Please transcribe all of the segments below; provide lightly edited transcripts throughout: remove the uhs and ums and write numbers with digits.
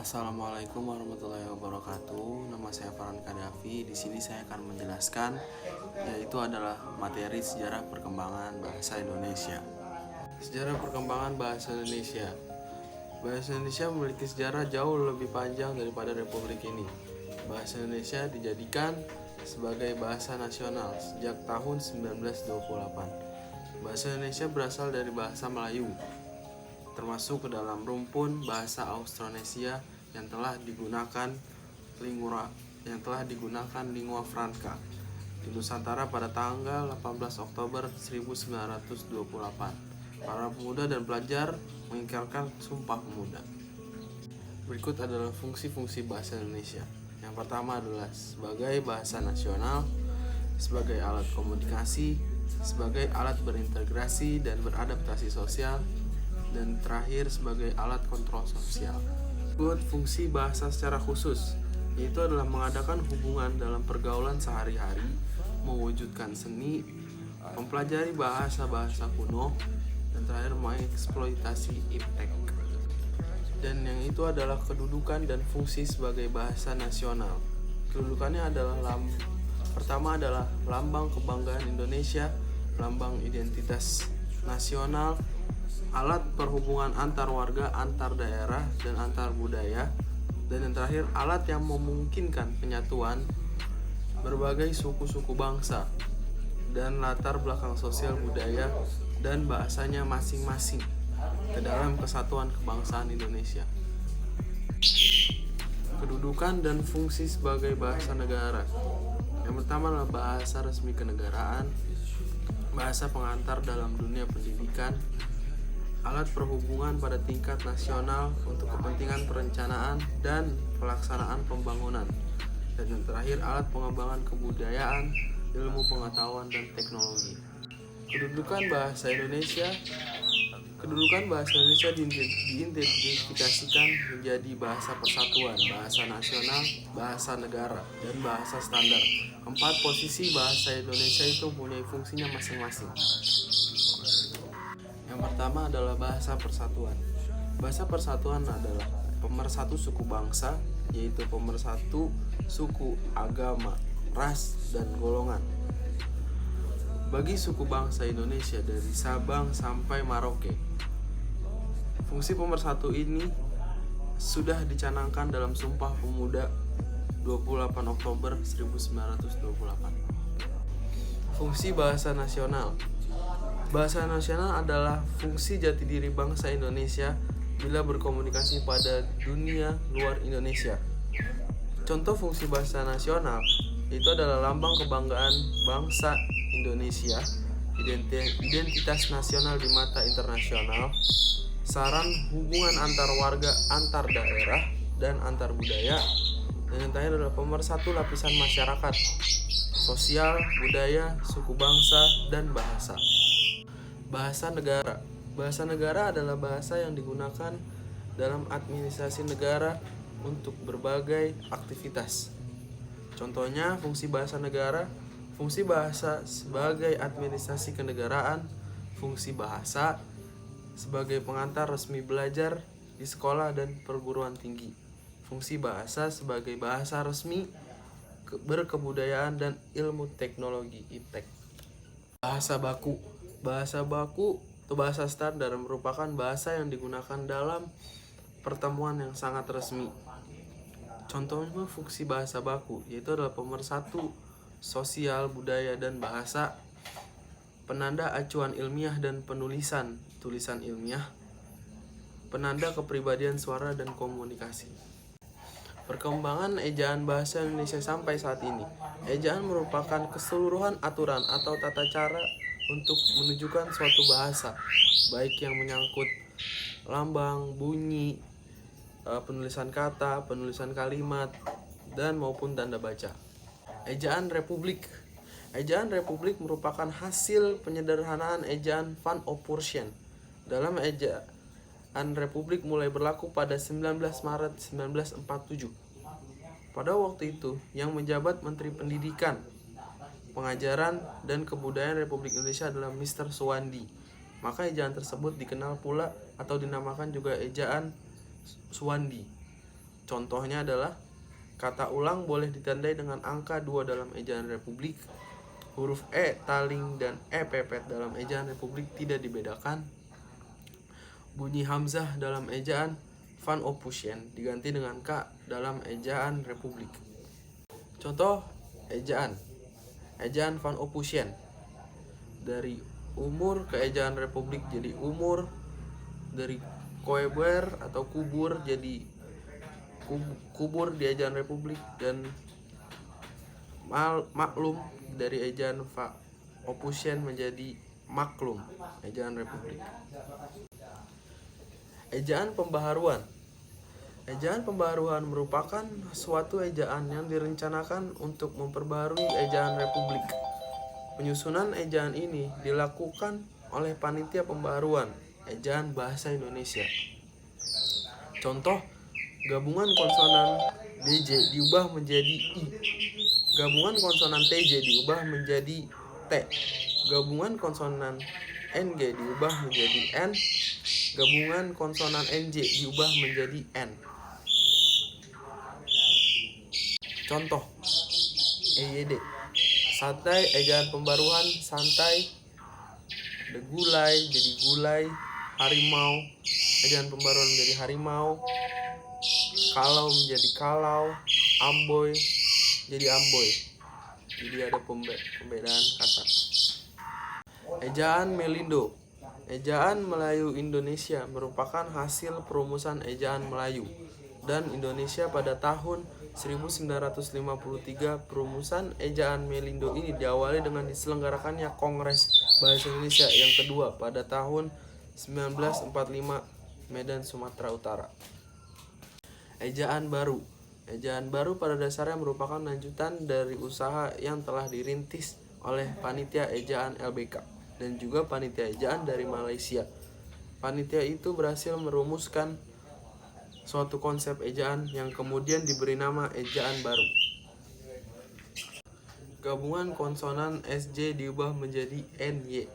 Assalamualaikum warahmatullahi wabarakatuh. Nama saya Farhan Kadafi. Di sini saya akan menjelaskan yaitu adalah materi sejarah perkembangan bahasa Indonesia. Sejarah perkembangan bahasa Indonesia. Bahasa Indonesia memiliki sejarah jauh lebih panjang daripada Republik ini. Bahasa Indonesia dijadikan sebagai bahasa nasional sejak tahun 1928. Bahasa Indonesia berasal dari bahasa Melayu, termasuk ke dalam rumpun bahasa Austronesia yang telah digunakan lingua franca di Nusantara pada tanggal 18 Oktober 1928. Para pemuda dan pelajar mengingkarkan Sumpah Pemuda. Berikut adalah fungsi-fungsi bahasa Indonesia. Yang pertama adalah sebagai bahasa nasional, sebagai alat komunikasi, sebagai alat berintegrasi dan beradaptasi sosial, dan terakhir sebagai alat kontrol sosial. Buat fungsi bahasa secara khusus, yaitu adalah mengadakan hubungan dalam pergaulan sehari-hari, mewujudkan seni, mempelajari bahasa-bahasa kuno, dan terakhir mengeksploitasi iptek. Dan yang itu adalah kedudukan dan fungsi sebagai bahasa nasional. Kedudukannya adalah pertama adalah lambang kebanggaan Indonesia, lambang identitas nasional, alat perhubungan antar warga, antar daerah, dan antar budaya, dan yang terakhir alat yang memungkinkan penyatuan berbagai suku-suku bangsa dan latar belakang sosial budaya dan bahasanya masing-masing ke dalam kesatuan kebangsaan Indonesia. Kedudukan dan fungsi sebagai bahasa negara. Yang pertama adalah bahasa resmi kenegaraan, bahasa pengantar dalam dunia pendidikan, alat perhubungan pada tingkat nasional untuk kepentingan perencanaan dan pelaksanaan pembangunan, dan yang terakhir alat pengembangan kebudayaan, ilmu pengetahuan, dan teknologi. Kedudukan bahasa Indonesia diidentifikasikan menjadi bahasa persatuan, bahasa nasional, bahasa negara, dan bahasa standar. 4 posisi bahasa Indonesia itu mempunyai fungsinya masing-masing. Yang pertama adalah bahasa persatuan. Bahasa persatuan adalah pemersatu suku bangsa, yaitu pemersatu suku, agama, ras, dan golongan. Bagi suku bangsa Indonesia dari Sabang sampai Merauke, fungsi pemersatu ini sudah dicanangkan dalam Sumpah Pemuda 28 Oktober 1928. Fungsi bahasa nasional. Bahasa nasional adalah fungsi jati diri bangsa Indonesia bila berkomunikasi pada dunia luar Indonesia. Contoh fungsi bahasa nasional itu adalah lambang kebanggaan bangsa Indonesia, identitas nasional di mata internasional, saran hubungan antar warga, antar daerah, dan antar budaya, dan yang terakhir adalah pemersatu lapisan masyarakat, sosial, budaya, suku bangsa, dan bahasa. Bahasa negara. Bahasa negara adalah bahasa yang digunakan dalam administrasi negara untuk berbagai aktivitas. Contohnya, fungsi bahasa negara, fungsi bahasa sebagai administrasi kenegaraan, fungsi bahasa sebagai pengantar resmi belajar di sekolah dan perguruan tinggi, fungsi bahasa sebagai bahasa resmi berkebudayaan dan ilmu teknologi iptek. Bahasa baku. Bahasa baku atau bahasa standar merupakan bahasa yang digunakan dalam pertemuan yang sangat resmi. Contohnya fungsi bahasa baku yaitu adalah pemersatu sosial, budaya, dan bahasa, penanda acuan ilmiah dan penulisan tulisan ilmiah, penanda kepribadian suara dan komunikasi. Perkembangan ejaan bahasa Indonesia sampai saat ini. Ejaan merupakan keseluruhan aturan atau tata cara untuk menunjukkan suatu bahasa, baik yang menyangkut lambang, bunyi, penulisan kata, penulisan kalimat, dan maupun tanda baca. Ejaan Republik. Ejaan Republik merupakan hasil penyederhanaan ejaan Van Ophursjen. Dalam ejaan Republik mulai berlaku pada 19 Maret 1947. Pada waktu itu, yang menjabat Menteri Pendidikan, Pengajaran, dan Kebudayaan Republik Indonesia adalah Mr. Suwandi. Maka ejaan tersebut dikenal pula atau dinamakan juga ejaan Suwandi. Contohnya adalah kata ulang boleh ditandai dengan angka 2 dalam ejaan Republik. Huruf E taling dan E pepet dalam ejaan Republik tidak dibedakan. Bunyi hamzah dalam ejaan Van Ophusen diganti dengan K dalam ejaan Republik. Contoh ejaan. Ejaan Van Ophusen. Dari umur ke ejaan Republik jadi umur. Dari koeber atau kubur jadi kubur di ejaan Republik. Dan maklum dari ejaan Van Ophusen menjadi maklum ejaan Republik. Ejaan pembaharuan. Ejaan pembaharuan merupakan suatu ejaan yang direncanakan untuk memperbarui ejaan Republik. Penyusunan ejaan ini dilakukan oleh panitia pembaharuan ejaan bahasa Indonesia. Contoh, gabungan konsonan DJ diubah menjadi I. Gabungan konsonan TJ diubah menjadi T. Gabungan konsonan NG diubah menjadi N. Gabungan konsonan NJ diubah menjadi N. Contoh EYD. Santai ejaan pembaruan santai. Gulai jadi gulai. Harimau ejaan pembaruan menjadi harimau. Kalau menjadi kalau. Amboy jadi amboy. Jadi ada pembedaan kata. Ejaan Melindo. Ejaan Melayu Indonesia merupakan hasil perumusan ejaan Melayu dan Indonesia pada tahun 1953. Perumusan ejaan Melindo ini diawali dengan diselenggarakannya Kongres Bahasa Indonesia yang kedua pada tahun 1945 Medan, Sumatera Utara. Ejaan baru. Ejaan baru pada dasarnya merupakan lanjutan dari usaha yang telah dirintis oleh panitia ejaan LBK dan juga panitia ejaan dari Malaysia. Panitia itu berhasil merumuskan suatu konsep ejaan yang kemudian diberi nama ejaan baru. Gabungan konsonan SJ diubah menjadi NY.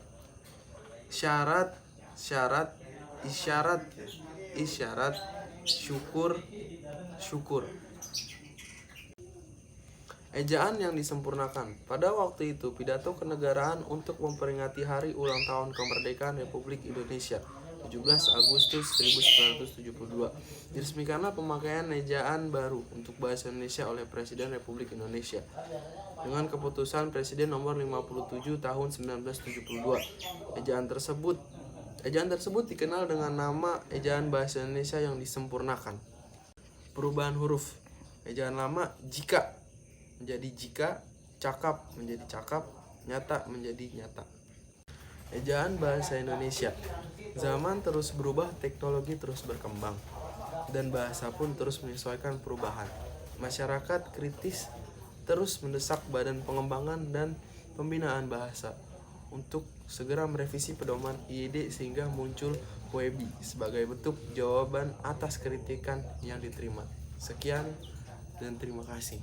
Syarat, syarat, isyarat, isyarat, syukur, syukur. Ejaan yang disempurnakan. Pada waktu itu, pidato kenegaraan untuk memperingati hari ulang tahun kemerdekaan Republik Indonesia 17 Agustus 1972. Diresmikanlah pemakaian ejaan baru untuk bahasa Indonesia oleh Presiden Republik Indonesia dengan keputusan Presiden nomor 57 tahun 1972. Ejaan tersebut dikenal dengan nama ejaan bahasa Indonesia yang disempurnakan. Perubahan huruf. Ejaan lama jika menjadi jika, cakap menjadi cakap, nyata menjadi nyata. Ejaan bahasa Indonesia. Zaman terus berubah, teknologi terus berkembang, dan bahasa pun terus menyesuaikan perubahan. Masyarakat kritis terus mendesak Badan Pengembangan dan Pembinaan Bahasa untuk segera merevisi pedoman IED sehingga muncul WEBI sebagai bentuk jawaban atas kritikan yang diterima. Sekian dan terima kasih.